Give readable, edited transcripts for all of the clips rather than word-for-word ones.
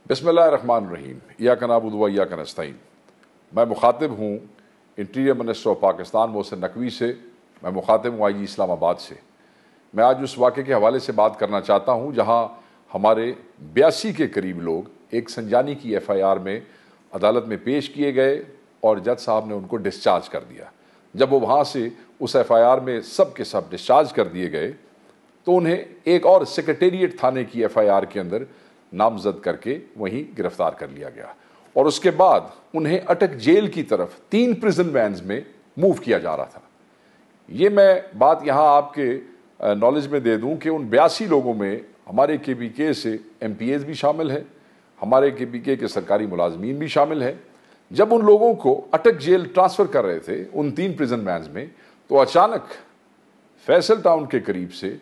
बिस्मिल्लाहिर्रहमानिर्रहीम। इय्याका नअबुदु व इय्याका नस्तईन। मैं मुखातिब हूँ interior minister of Pakistan Mohsin Naqvi से। मैं मुखातिब हूँ IG इस्लामाबाद से। मैं आज उस वाक़े के हवाले से बात करना चाहता हूँ जहाँ हमारे 82 के करीब लोग एक संजानी की FIR में अदालत में पेश किए गए और जज साहब ने उनको डिस्चार्ज कर दिया। जब वो वहाँ से उस FIR में सब के सब डिस्चार्ज कर दिए गए तो उन्हें एक और सेक्रेटेरिएट थाने की FIR के अंदर नामजद करके वहीं गिरफ्तार कर लिया गया और उसके बाद उन्हें अटक जेल की तरफ 3 प्रिजन वैन्स में मूव किया जा रहा था। ये मैं बात यहाँ आपके नॉलेज में दे दूँ कि उन 82 लोगों में हमारे KPK से MPAs भी शामिल हैं, हमारे KPK के सरकारी मुलाजमीन भी शामिल हैं। जब उन लोगों को अटक जेल ट्रांसफ़र कर रहे थे उन 3 प्रिजन वैन्स में, तो अचानक फैसल टाउन के करीब से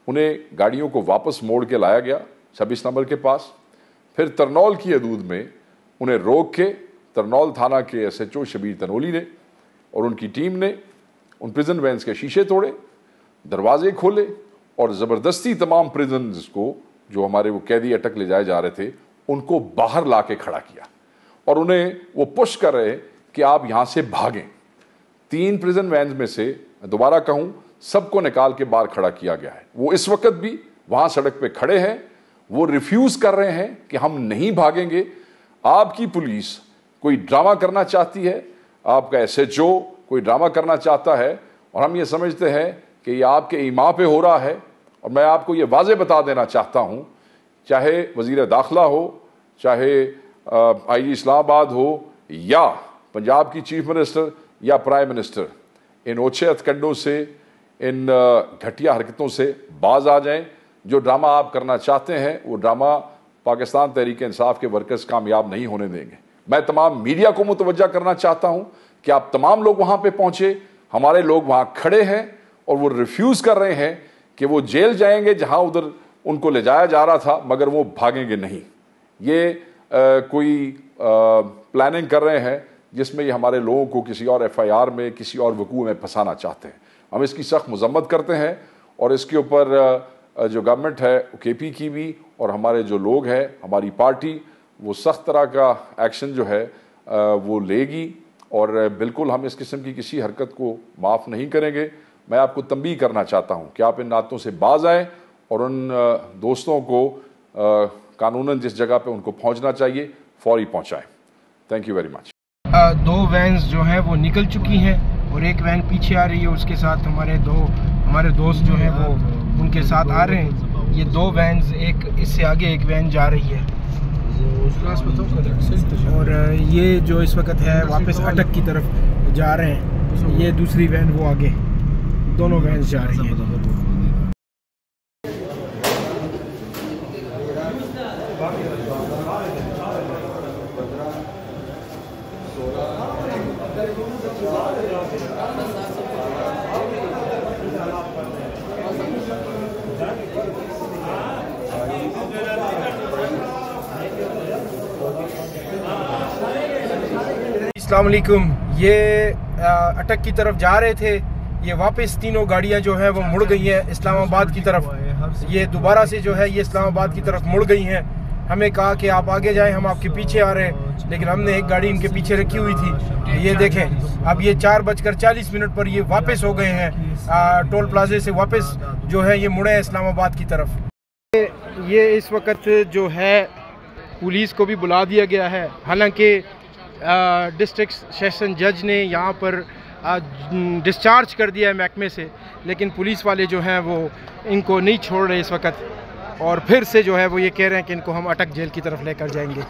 उन्हें गाड़ियों को वापस मोड़ के लाया गया 26 नंबर के पास। फिर तरनौल की हदूद में उन्हें रोक के तरनौल थाना के SHO शबीर तनोली ने और उनकी टीम ने उन प्रिजन वैन्स के शीशे तोड़े, दरवाजे खोले और ज़बरदस्ती तमाम प्रिजन्स को, जो हमारे वो कैदी अटक ले जाए जा रहे थे, उनको बाहर ला के खड़ा किया और उन्हें वो पुश कर रहे कि आप यहाँ से भागें। 3 प्रिजन वैन्स में से दोबारा कहूँ, सबको निकाल के बाहर खड़ा किया गया है। वो इस वक्त भी वहाँ सड़क पे खड़े हैं। वो रिफ्यूज़ कर रहे हैं कि हम नहीं भागेंगे। आपकी पुलिस कोई ड्रामा करना चाहती है, आपका SHO कोई ड्रामा करना चाहता है और हम ये समझते हैं कि ये आपके ईमा पे हो रहा है। और मैं आपको ये वाज़े बता देना चाहता हूँ, चाहे वज़ीर दाखिला हो, चाहे IG इस्लामाबाद हो या पंजाब की चीफ मिनिस्टर या प्राइम मिनिस्टर, इन ओछे हथकंडों से, इन घटिया हरकतों से बाज आ जाएं। जो ड्रामा आप करना चाहते हैं वो ड्रामा पाकिस्तान तहरीक इंसाफ के वर्कर्स कामयाब नहीं होने देंगे। मैं तमाम मीडिया को मुतवज्जा करना चाहता हूं कि आप तमाम लोग वहां पे पहुंचे। हमारे लोग वहां खड़े हैं और वो रिफ्यूज़ कर रहे हैं कि वो जेल जाएंगे जहां उधर उनको ले जाया जा रहा था, मगर वो भागेंगे नहीं। ये कोई प्लानिंग कर रहे हैं जिसमें ये हमारे लोगों को किसी और FIR में, किसी और वकूअ में फंसाना चाहते हैं। हम इसकी सख्त मजम्मत करते हैं और इसके ऊपर जो गवर्नमेंट है KP की भी और हमारे जो लोग हैं, हमारी पार्टी, वो सख्त तरह का एक्शन जो है वो लेगी और बिल्कुल हम इस किस्म की किसी हरकत को माफ़ नहीं करेंगे। मैं आपको तंबीह करना चाहता हूँ कि आप इन नातों से बाज आएँ और उन दोस्तों को कानूनन जिस जगह पे उनको पहुँचना चाहिए फौरी पहुँचाएँ। Thank you very much. 2 vans जो हैं वो निकल चुकी हैं और एक वैन पीछे आ रही है, उसके साथ हमारे दोस्त जो हैं वो उनके साथ आ रहे हैं। ये 2 वैन्स, एक इससे आगे एक वैन जा रही है और ये जो इस वक्त है वापस अटक की तरफ जा रहे हैं। ये दूसरी वैन वो आगे, दोनों वैन्स जा रही हैं। अस्सलाम वालेकुम। ये अटक की तरफ जा रहे थे, ये वापस तीनों गाड़ियां जो हैं वो मुड़ गई हैं इस्लामाबाद की तरफ। ये दोबारा से जो है ये इस्लामाबाद की तरफ मुड़ गई हैं। हमें कहा कि आप आगे जाएं, हम आपके पीछे आ रहे हैं, लेकिन हमने एक गाड़ी इनके पीछे रखी हुई थी। ये देखें, अब ये 4:40 पर ये वापस हो गए हैं टोल प्लाजे से, वापस जो है ये मुड़े हैं इस्लामाबाद की तरफ। ये इस वक्त जो है पुलिस को भी बुला दिया गया है। हालांकि डिस्ट्रिक्ट सेशन जज ने यहाँ पर डिस्चार्ज कर दिया है महकमे से, लेकिन पुलिस वाले जो हैं वो इनको नहीं छोड़ रहे इस वक्त और फिर से जो है वो ये कह रहे हैं कि इनको हम अटक जेल की तरफ लेकर जाएंगे।